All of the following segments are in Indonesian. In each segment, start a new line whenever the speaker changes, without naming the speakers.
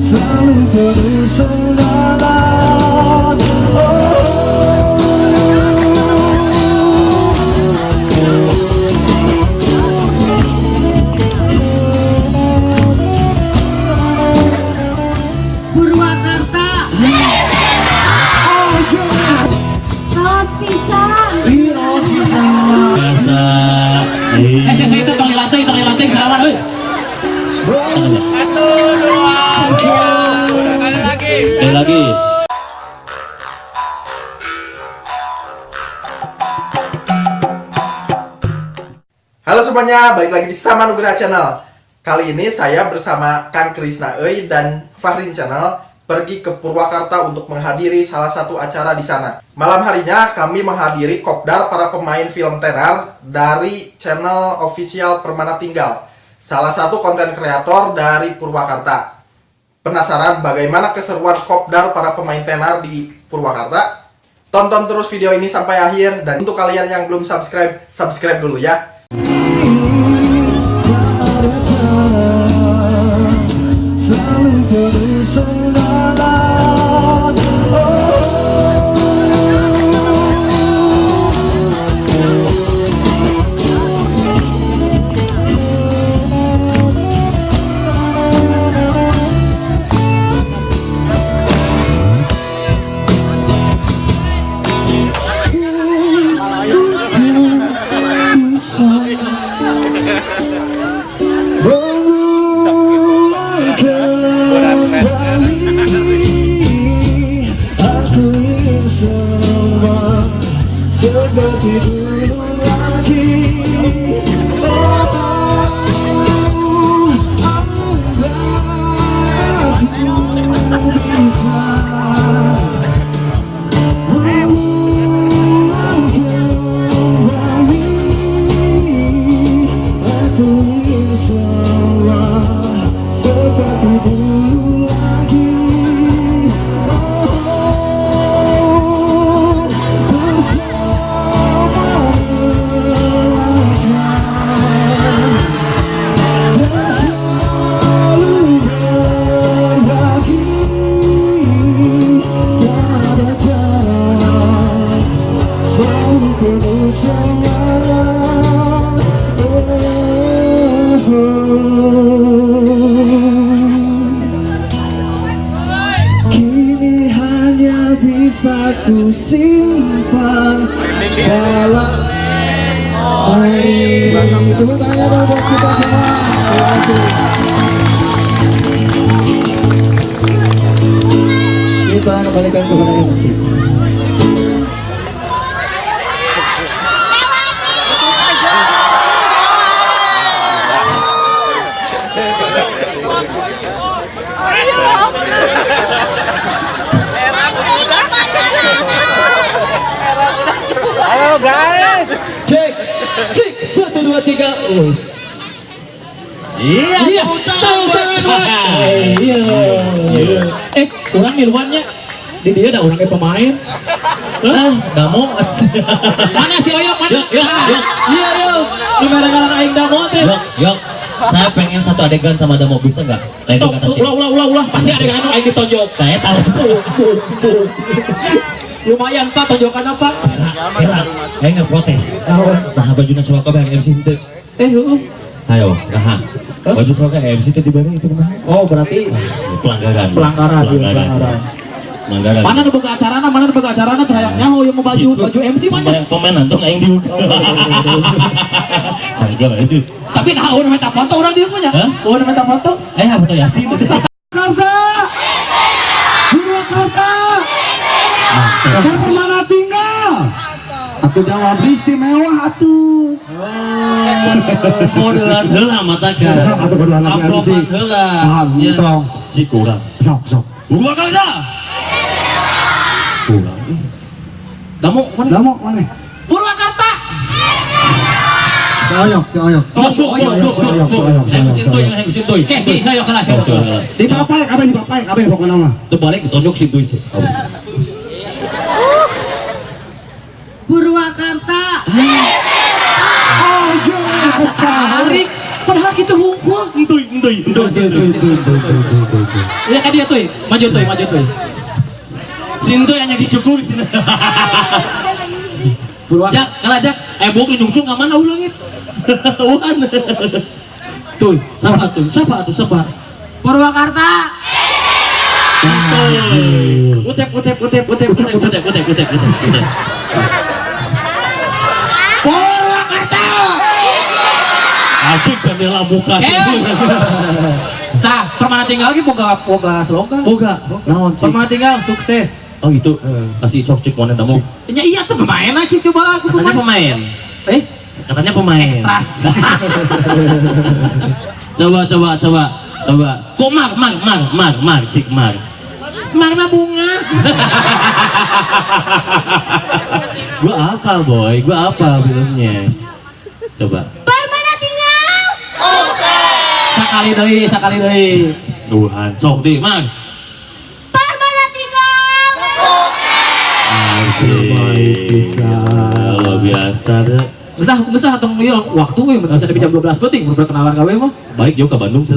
selalu penuh semangat.
Purwakarta. Ros pisan.
Ros pisan.
Biasa. Saya itu tong lantai selawan euy.
1, 2, 3. Sekali lagi.
Halo semuanya, balik lagi di Sama Nugraha Channel. Kali ini saya bersama Kang Krisna Euy dan Fahrin Channel pergi ke Purwakarta untuk menghadiri salah satu acara di sana. Malam harinya kami menghadiri kopdar para pemain film tenar dari channel official Permana Tinggal, salah satu konten kreator dari Purwakarta. Penasaran bagaimana keseruan kopdar para pemain tenar di Purwakarta? Tonton terus video ini sampai akhir, dan untuk kalian yang belum subscribe, subscribe dulu ya.
Selalu penuh semangat. Seperti dulu lagi. Aku bisa mengulang kembali. Aku insyaallah seperti dulu lagi. Kini hanya bisa ku simpan dalam hati. Tepuk tangan dong buat kita semua. Kita kembalikan kepada MC.
Halo guys.
Cek 1 2 3. Iya, tahu tangan. Iya. Kurang miluannya. Di dia ada orangnya pemain.
Damo.
Mana si Oyok mana? Iya, yuk. Kamera-kamera aing Damo teh.
Yok. Saya pengen satu adegan sama Damo, bisa nggak?
Ulah. Pasti adegan anu aing ditonjok.
Saya tahu.
Lumayan Pak, tonjokan apa?
Saya nggak protes. Nah, bajunya suaka yang MC itu. Ayo, nah, baju suaka MC itu di mana itu kemana?
Oh, berarti
pelanggaran.
Mana nu buka acarana, terayaknya oh yang mau baju MC mana?
Pemain antung aing di.
Tapi nah udah minta foto orang dia punya. Udah minta foto.
Foto Yasin.
Purwakarta. Permana Tinggal. Aku jawab istimewa atuh.
Modelan heula mata kan.
Sok atuh kudu anak MC. Paham, tong.
Si kurang.
Sok.
Purwakarta. Kurang. Damo mana?
Purwakarta.
Soyok.
Yang sintoy.
Si saya kelas.
Di papai pokoknya mah.
Terbalik ditonjok sintoy sih.
Purwakarta.
Ayo pecah.
Padahal kita hukum.
Entuy.
Iya kan dia tuh, maju tuh.
Sintu hanya dicukur sini.
Purwakarta.
Jak, kalah jak. Buk nyungcung ke mana ulangit? Uan. Tuh, siapa?
Purwakarta.
Utep.
Purwakarta.
Asik jendela buka.
Tah, permana tinggal lagi boga slogan.
Boga, naon sih?
Permana tinggal sukses.
Oh gitu, kasih sok cek mana kamu?
Iya tuh pemain aja coba aku
Katanya pemain. Katanya pemain.
Ekstras.
Coba. Kok cik mar.
Marna bunga.
Gua apa boy? Gua apa filmnya? Coba.
Permana tinggal.
Sakali deui.
Tuhan, sok deh, Mang.
Permana tinggal.
Baik bisa. Luar biasa deh.
Besah atau waktu we bisa di jam 12 penting berkenalan gawe mah.
Balik jauh ke Bandung sih.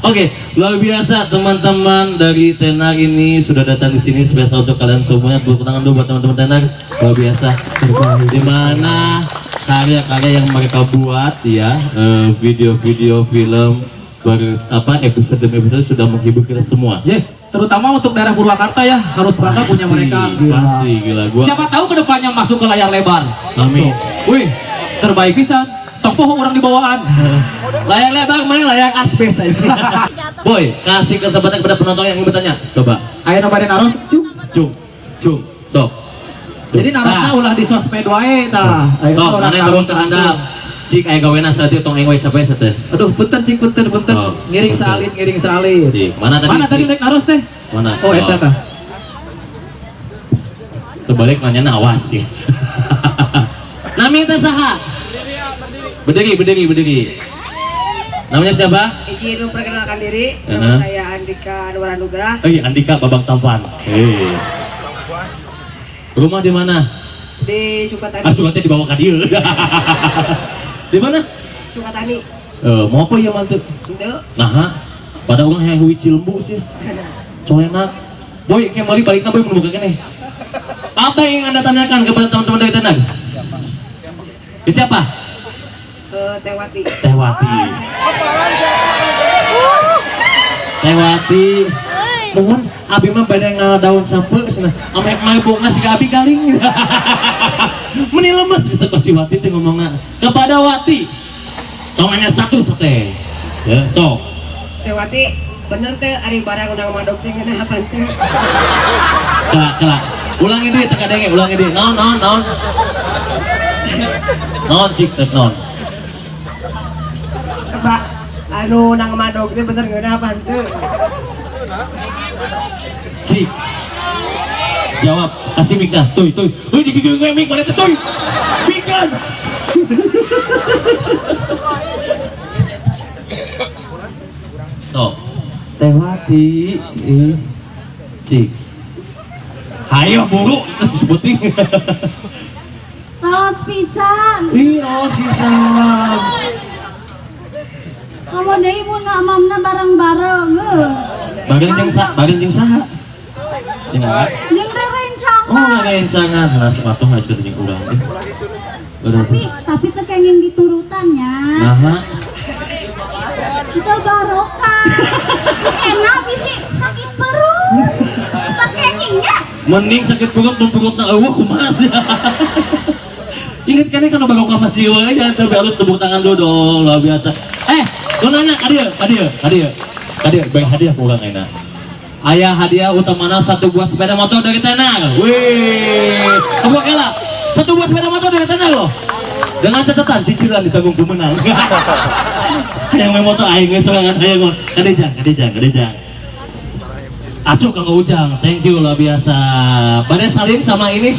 Oke, luar biasa teman-teman dari Tenar ini sudah datang di sini spesial untuk kalian semuanya. Tepuk tangan dulu buat teman-teman Tenar. Luar biasa. Di mana karya-karya yang mereka buat ya, video-video film episode demi episode sudah menghibur kita semua.
Yes, terutama untuk daerah Purwakarta ya, harus bangga punya mereka.
Pasti gila.
Siapa tahu kedepannya masuk ke layar lebar.
Amin.
Wih, terbaik pisan. Topoh orang di bawaan.
Layar lebar mana layar asbes aja. Boy, kasih kesempatan kepada penonton yang ingin bertanya. Coba.
Ayo nambah naros, cung.
Sok.
Jadi narosna ulah di sosmed wae tah.
Tok, mana terus handap. Cik aya gawena saat itu tong engwe capek sateu.
Aduh, punten.
Oh,
Ngiring salin.
Cik, mana tadi
lek naros teh?
Mana?
Oh, eta tah.
Terbalik nanya awas sih. Nami teh saha? Berdiri. Namanya siapa?
Izin memperkenalkan diri,
Uh-huh.
nama saya Andika Nugraha.
Oh iya, Andika Babang Tampan. Rumah di mana?
Di Sukatani.
Sukatani dibawa ke dia. Di mana?
Sukatani.
Mau apa ya mantu?
Itu.
Nah, pada orang yang hui Cilembu sih. Coenak. Boy, kembali balik boy menemukan kene. Apa yang Anda tanyakan kepada teman-teman dari Tenar? Siapa?
Tewati.
Mohon abi mah badai daun sampe cenah. Ame mabokna si abi galing. Meni lemes bisa pasti Wati teh ngomongna. Kepada Wati. Tonganya satu teh. Ya, sok.
Tewati, bener teh ari barang undang madog teh ngeunah apa teh?
Kelak. Ulangi deh teka denge, ulangi deh. Non. Non cik tek non.
Coba anu nang madog teh bener ngeunah apa teh?
Cik. Jawab, kasih mic dah. Tuh. Wih, digigil gue mic mana tuh? Mic kan. So, Tewati, Cik. Hayo buru, sebutin.
Raos pisan.
Raos pisan.
Kamu deui mun ngamamna bareng-bareng.
Bagian jeung saha? Jeung apa?
Jeung rerencangan.
Oh, rencangan. Nah, sepatu hancur jeung urang.
Tapi teu kenging diturutannya.
Nah,
Kita barokah. Enak bisi sakit perut. Tak kengingnya.
mending sakit perutna eueuh kumaha sih. Ingat kan kalau barokah masih wae ya, tapi harus tepuk tangan dulu dong, luar biasa. Lu nanya, hadiah, bagi hadiah ke orang enak. Ayah hadiah utamana 1 buah sepeda motor dari Tenar. Wih, apa kela? 1 buah sepeda motor dari Tenar loh. Dengan catatan cicilan ditanggung pemenang. Yang main motor aing geus sorangan aya kadejang. Acuh Kang Ujang, thank you luar biasa. Bade salim sama ini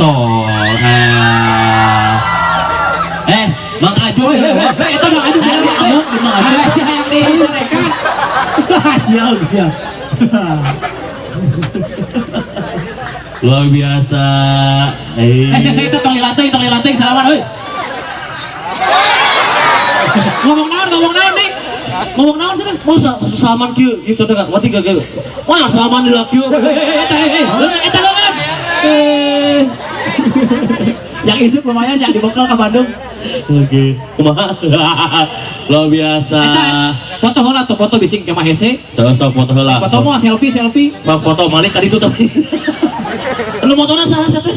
Bang Aju,
Itu Bang Aju. Si hayang disarekan. Siap.
luar biasa.
Saya itu tong lilateng salaman euy. Ngomong naon nih?
ngomong naon sih? Masa saman kieu, ieu coba wati gak kieu. Wah, saman di kieu. Eta leungeun.
Yang isuk lumayan yang dibokal ke Bandung.
Oke, kumaha? Luar biasa.
Foto heula tuh, foto bising ke Mahese.
Terus foto heula.
Foto mau selfie.
Foto Malik tadi tuh tapi. Lu motornya salah satu.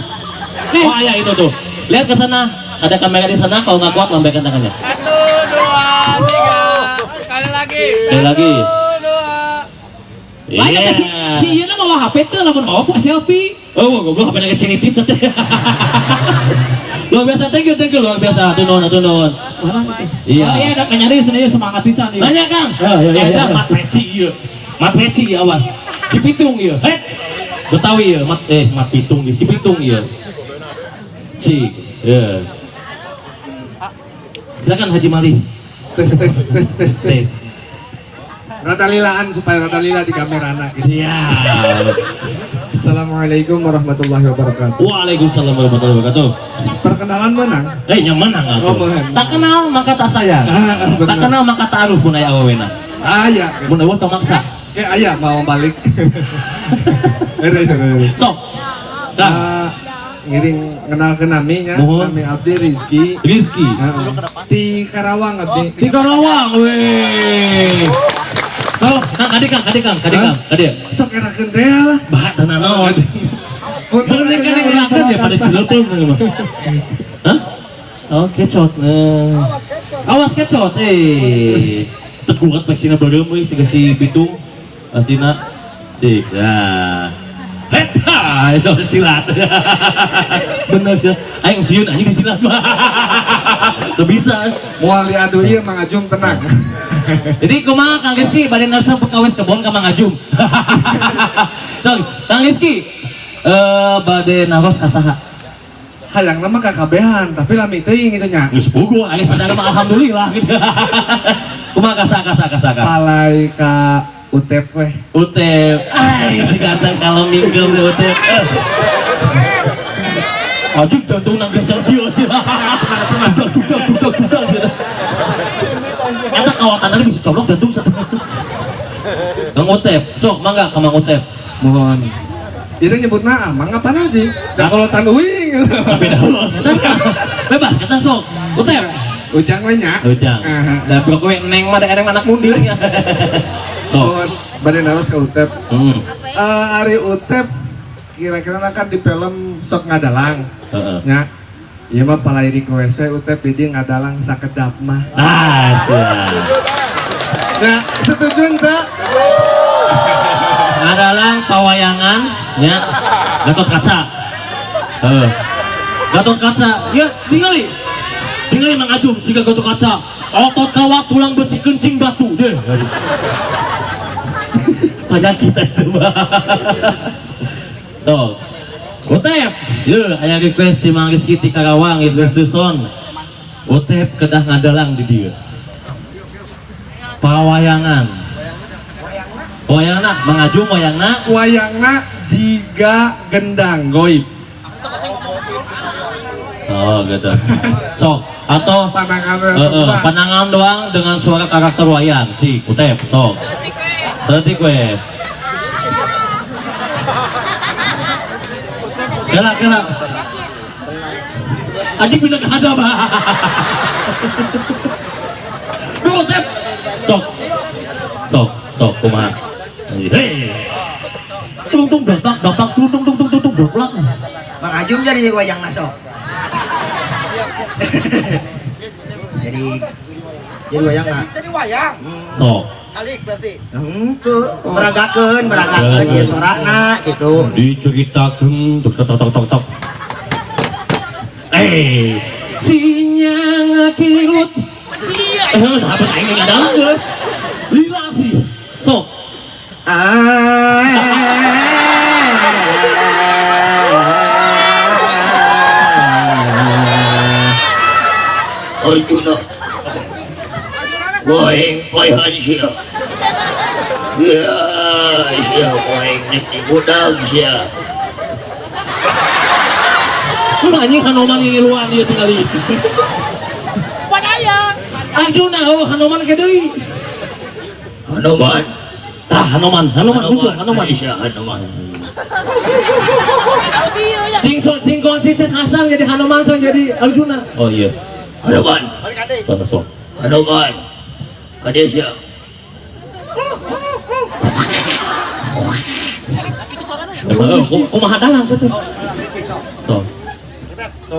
Oh iya itu tuh. Lihat ke sana. Ada kamera di sana. Kalau nggak kuat lambaikan tangannya.
1, 2, 3. Sekali lagi.
Sekali lagi.
1, 2.
Banyak kan si ieu na bawa HP teh lamun bawa selfie.
Oh, goblok HP nage cinitip sate. Luar biasa, thank you, luar biasa. Atuh nuhun.
Mana gitu?
Iya.
Oh iya, ada nyari sebenarnya semangat pisan ieu.
Nanya Kang.
Ya.
Mat peci ieu. Mat peci ieu awas. Si pitung ieu. Heh. Betawi ieu, mat pitung ieu, si pitung ieu. Cik. Ya. Silakan Haji Mali.
Tes. Rata lilaan supaya rata lila di kamera anak.
Siap.
Assalamualaikum warahmatullahi wabarakatuh.
Waalaikumsalam warahmatullahi wabarakatuh.
Perkenalan menang.
Yang menang aku.
Oh, menang.
Tak kenal maka tak sayang.
Benar.
Tak kenal maka tak aruh pun aya awewena.
Aya.
Mun eueuh tong maksa.
Kayak aya mau balik. Ere.
Sok. Kang,
Ngiring kenal ke naminya.
Mohon.
Nami Abdi Rizky.
Rizky.
Di Karawang Abdi.
Di Karawang, weh. Oh, Kang, kadi.
Sok erakeun dea lah.
Bah, tenan naon. Bener kan ngerakeun ya pada Cilepeung mah. Hah? Oh, kecot. Awas kecot. Tekuat paksina bareum we si pitung. Asina. Cik. Ya. Itu silat. Bener sih. Aing sieun anjing di silat mah. Teu bisa.
Moal diadu ieu Mang Ajum tenang.
Jadi kumaha Kang Rizky bade nasa pekawes kebon ka Mang Ajum. Kang Rizky bade naros ka saha?
Hayang nama kakabehan, tapi lami teuing itu nya.
Geus puguh aya sadana mah alhamdulillah gitu. Kumaha kasa.
Palai ka Utep weh.
Utep. Si ganteng kalau minggel di Utep. Aduh jantung nang gancang dia aja. Dudak. Eta kawatan tadi bisa colok jantung satu. Kang Utep, sok mangga ka Mang Utep.
Mohon. Itu nyebutna amang apa nasi? Dan kalau tanuing.
Beda heula. Bebas kata sok. Utep.
Ujang we nya.
Ujang. Da pokok we neng mah daerah anak mundir nya.
Mohon bade naros ka Utep. Ari Utep kira-kira akan di film sok ngadalang. Nya. Ieu mah palai di WC Utep di dieu ngadalang sakedap mah.
Siap.
Nah, setuju enggak?
Ngadalang pawayangan nya Gatot Kaca. Gatot Kaca. Ya, tingali Mang Ajum siga Gatot Kaca. Otot kawat tulang besi kencing batu deh. Banyak kita itu mah. Tuh. Utep, aya request di Mang Rizky ti Karawang itu suson. Utep kedah ngadalang di dieu. Pawayangan. Wayangna, Mang Ajum
Wayangna jiga gendang goib.
Oh gitu. Sok atau panangan doang dengan suara karakter wayang. Cik, Utep, sok. Detik we. Kena. Anjing pindah ke hadap. Duh, Utep. Sok, kumaha. Hei. Tung dapak, blak.
Mang Ajum jadi wayang naso. jadi wayang na. Jadi wayang.
Sok.
Alik berarti. Itu beragakeun ieu suarana gitu.
Diceritakeun tok. Sinyang akirut. Apa aing ngadalang geus? Lila sih. Sok.
Arjuna Boing poehan siya ya siya boing nanti budak siya
Anjing Hanoman ngiluan dia tinggali. Padaya. Arjuna Hanoman ke deui.
Hanuman.
Hanuman muncul Hanuman.
Aisyah Hanuman.
Sing konsisten Hasan jadi Hanuman so jadi Arjuna. Oh iya.
Hanuman.
Sok.
Hanuman. Kadesya.
Kumaha dalam satu. So.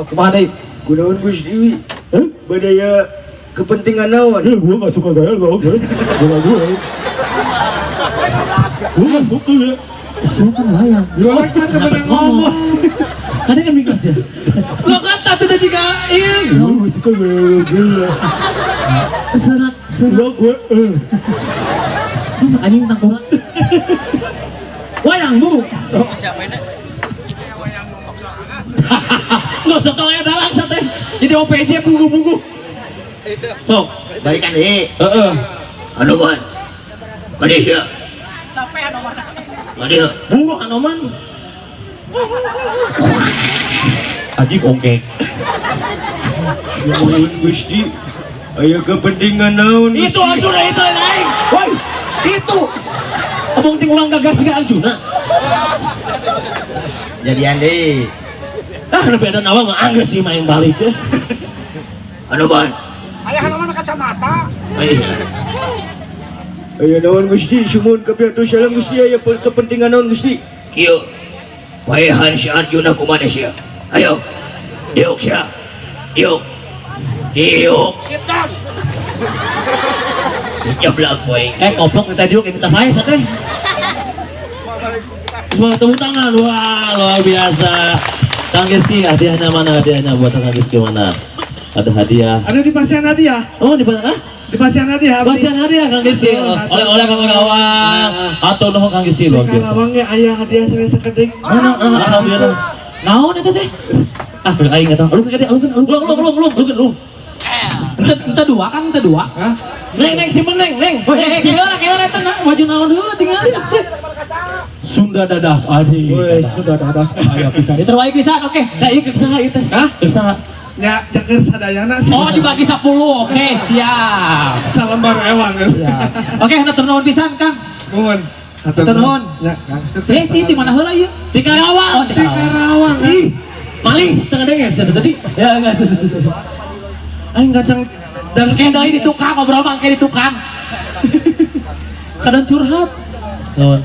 Kumaha deui?
Kunaon Gusti? Badaya kepentingan naon?
Gua nggak suka gaya lo, gue nggak suka ya. Siapa yang
Gua kan temen ngomong.
Ada kan mikas ya? Lo kata tidak jika ini.
Gue nggak suka gaya gue. Serat gue.
Anjing tangkong. Wayang bu. Lo setong ya dalang sate. Jadi OPJ buku. Sok.
Balikan deui.
Heeh.
Hanuman. Kadesya. Kadesya.
Buku Hanuman. Anjing ongkeng.
Kunaon Gusti? Aya kepentingan naon?
Itu Arjuna itu lain. Woi, itu. Abang ting ulang gagas ke Arjuna.
Jadian deui.
Lebih ada nawa mah angges sih main balik ya.
Hanuman.
Aya Hanuman kacamata.
Aisyah.
Aya naon Gusti? Sumun kapiatos salam Gusti aya kepentingan naon Gusti?
Kieu. Wayahan si Arjuna kumaha sia? Ayo. Diuk sia. Diuk. Nyeblak poe.
Koplok minta diuk minta saya sate. Semua tepuk tangan. Wah, luar biasa. Kang Rizky, hadiahnya mana? Hadiahnya buat Kang Rizky mana? Ada hadiah.
Ada di pasian hadiah.
Oh, di mana?
Di pasian hadiah.
Pasian hadiah Kang Rizky. Oleh-oleh Kang Gawang. Atau nuhun Kang Rizky luar
Kang
biasa.
Awang ge aya hadiah saya sakedik.
Alhamdulillah. Naon eta teh? Aing eta. Lu
Ente dua kan, ente dua.
Neng simpen neng.
Kira eta maju naon dulu tinggal
Sunda dadas aji.
Wes sudah dadas aya pisan. Terbaik pisan, oke.
Da ieu kesaha ieu teh?
Hah?
Kesaha?
Ya jaker sadayana sih.
Oh dibagi 10, oke siap.
Salembar ewang geus.
Oke, hatur nuhun pisan Kang.
Nuhun.
Hatur nuhun.
Ya, Kang. Sukses.
Di mana heula ieu?
Di Karawang.
Oh, di
Karawang.
Ih, maling tengah denges ya tadi.
Ya enggak.
Aing gacang
Dan deui di tukang ngobrol mah di tukang. Kadang curhat.
Nuhun.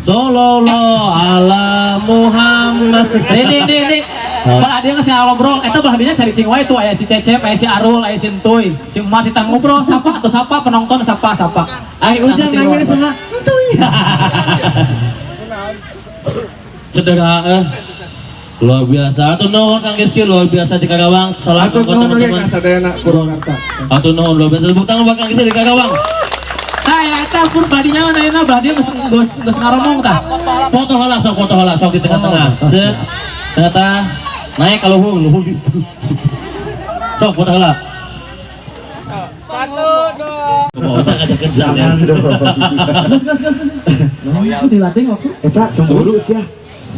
Sallallahu ala Muhammad.
Nih. Belah dia ngasih ngobrol, eta belah dia cari cing wae tuh aya si Cecep, aya si Arul, aya si Entuy. Si Emat kita ngobrol sapa penonton sapa.
Aing ujang nanya saha? Entuy. Cedera luar biasa. Atuh nuhun Kang Rizky luar biasa di Karawang.
Atur
Salamat
nuhun ge
teman-teman.
ka sadayana Purwakarta.
Atuh nuhun luar biasa. Tepuk tangan buat Kang Rizky di Karawang.
Saya eta pur badinya mana euna belah dia geus ngaromong tah.
Foto halah sok di tengah-tengah. Set. Ternyata naik kalau luhur gitu. Sok foto halah. 1, 2. Mau ngajak kencang ya.
Gus. Gus dilatih waktu.
Eta cemburu sih ya.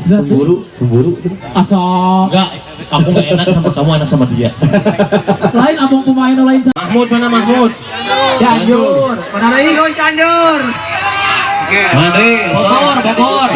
Cemburu.
Asal
Enggak, aku gak enak sama kamu, enak sama dia.
lain abang pemain lain
Mahmud mana Mahmud?
Cianjur. Mana deui Cianjur?
Mana?
Bogor.